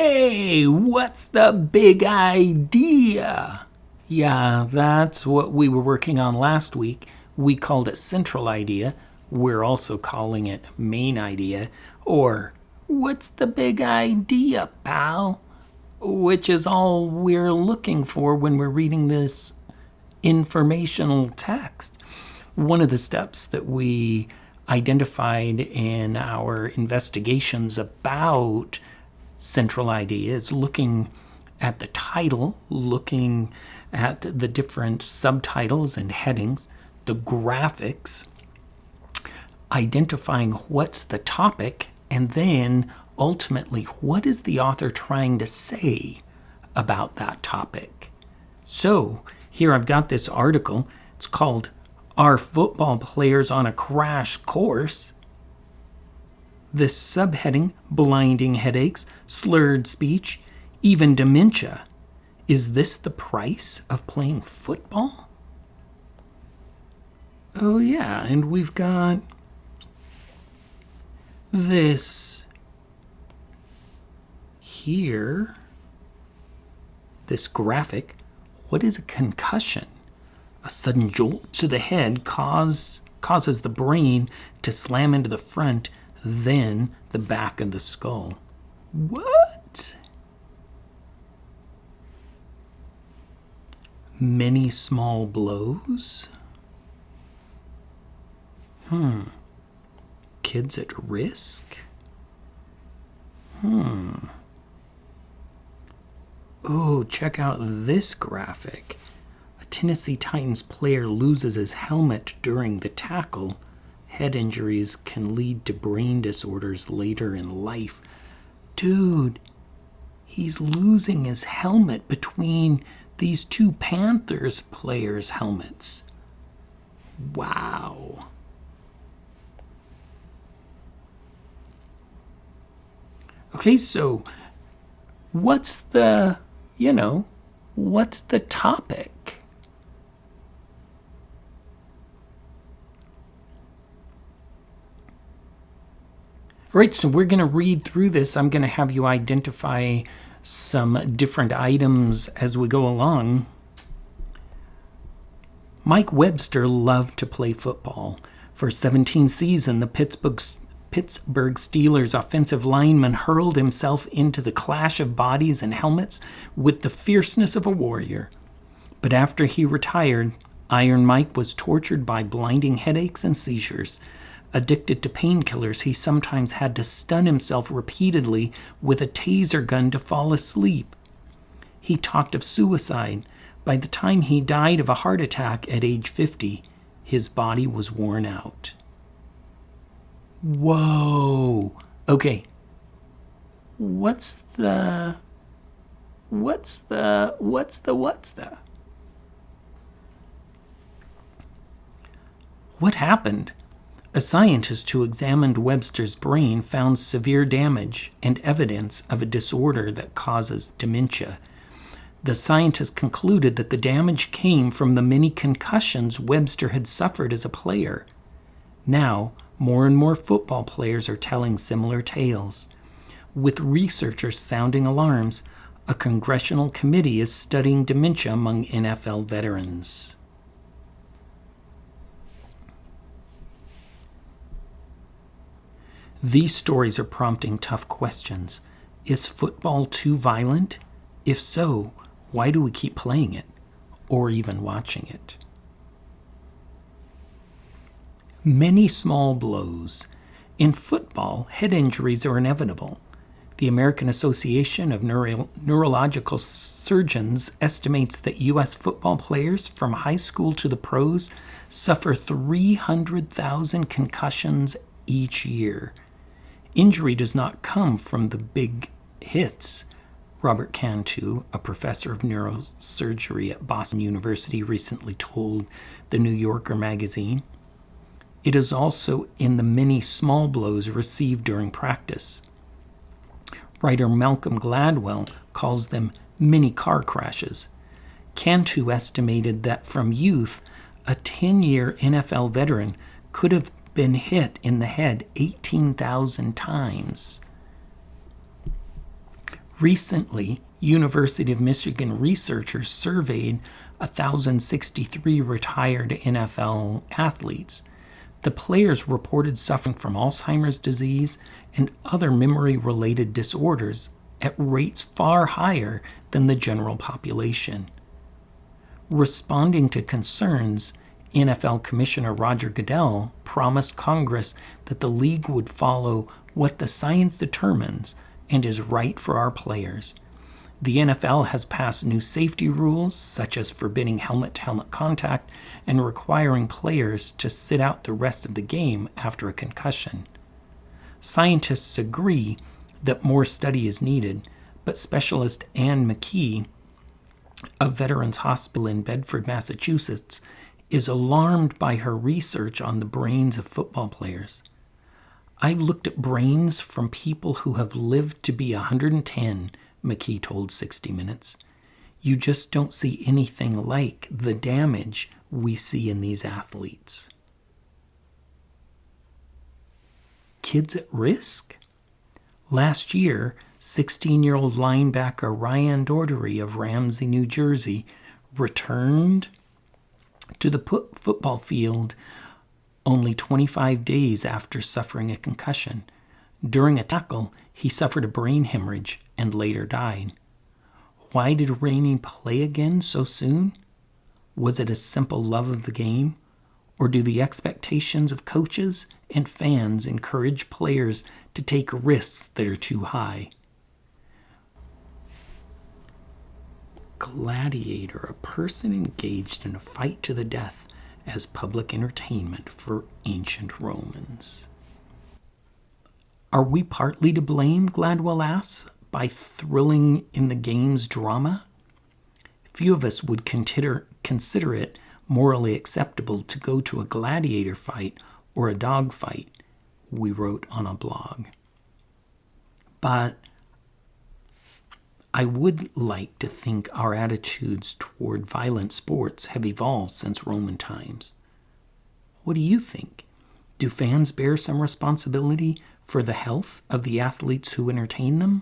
Hey, what's the big idea? Yeah, that's what we were working on last week. We called it Central Idea. We're also calling it Main Idea, or what's the big idea, pal? Which is all we're looking for when we're reading this informational text. One of the steps that we identified in our investigations about Central Idea is looking at the title, looking at the different subtitles and headings, the graphics, identifying what's the topic, and then ultimately what is the author trying to say about that topic. So here I've got this article. It's called Are Football Players on a Crash Course? This subheading, blinding headaches, slurred speech, even dementia. Is this the price of playing football? Oh yeah, and we've got this here, this graphic. What is a concussion? A sudden jolt to the head causes the brain to slam into the front, then the back of the skull. What? Many small blows? Kids at risk? Oh, check out this graphic. A Tennessee Titans player loses his helmet during the tackle. Head injuries can lead to brain disorders later in life. Dude, he's losing his helmet between these two Panthers players' helmets. Wow. Okay, so what's the topic? All right, so we're going to read through this. I'm going to have you identify some different items as we go along. Mike Webster loved to play football. For 17 seasons, the Pittsburgh Steelers offensive lineman hurled himself into the clash of bodies and helmets with the fierceness of a warrior. But after he retired, Iron Mike was tortured by blinding headaches and seizures. Addicted to painkillers, he sometimes had to stun himself repeatedly with a taser gun to fall asleep. He talked of suicide. By the time he died of a heart attack at age 50, his body was worn out. Whoa. Okay. What's the? What happened? A scientist who examined Webster's brain found severe damage and evidence of a disorder that causes dementia. The scientist concluded that the damage came from the many concussions Webster had suffered as a player. Now, more and more football players are telling similar tales. With researchers sounding alarms, a congressional committee is studying dementia among NFL veterans. These stories are prompting tough questions. Is football too violent? If so, why do we keep playing it or even watching it? Many small blows. In football, head injuries are inevitable. The American Association of Neurological Surgeons estimates that U.S. football players from high school to the pros suffer 300,000 concussions each year. Injury does not come from the big hits. Robert Cantu, a professor of neurosurgery at Boston University, recently told the New Yorker magazine. It is also in the many small blows received during practice. Writer Malcolm Gladwell calls them mini car crashes. Cantu estimated that from youth, a 10-year NFL veteran could have been hit in the head 18,000 times. Recently, University of Michigan researchers surveyed 1,063 retired NFL athletes. The players reported suffering from Alzheimer's disease and other memory-related disorders at rates far higher than the general population. Responding to concerns, NFL Commissioner Roger Goodell promised Congress that the league would follow what the science determines and is right for our players. The NFL has passed new safety rules, such as forbidding helmet-to-helmet contact and requiring players to sit out the rest of the game after a concussion. Scientists agree that more study is needed, but specialist Anne McKee of Veterans Hospital in Bedford, Massachusetts, is alarmed by her research on the brains of football players. I've looked at brains from people who have lived to be 110, McKee told 60 Minutes. You just don't see anything like the damage we see in these athletes. Kids at risk? Last year, 16-year-old linebacker Ryan Doherty of Ramsey, New Jersey, returned to the football field only 25 days after suffering a concussion. During a tackle, he suffered a brain hemorrhage and later died. Why did Rainey play again so soon? Was it a simple love of the game? Or do the expectations of coaches and fans encourage players to take risks that are too high? Gladiator, a person engaged in a fight to the death as public entertainment for ancient Romans. Are we partly to blame, Gladwell asks, by thrilling in the game's drama? Few of us would consider it morally acceptable to go to a gladiator fight or a dog fight, we wrote on a blog. But I would like to think our attitudes toward violent sports have evolved since Roman times. What do you think? Do fans bear some responsibility for the health of the athletes who entertain them?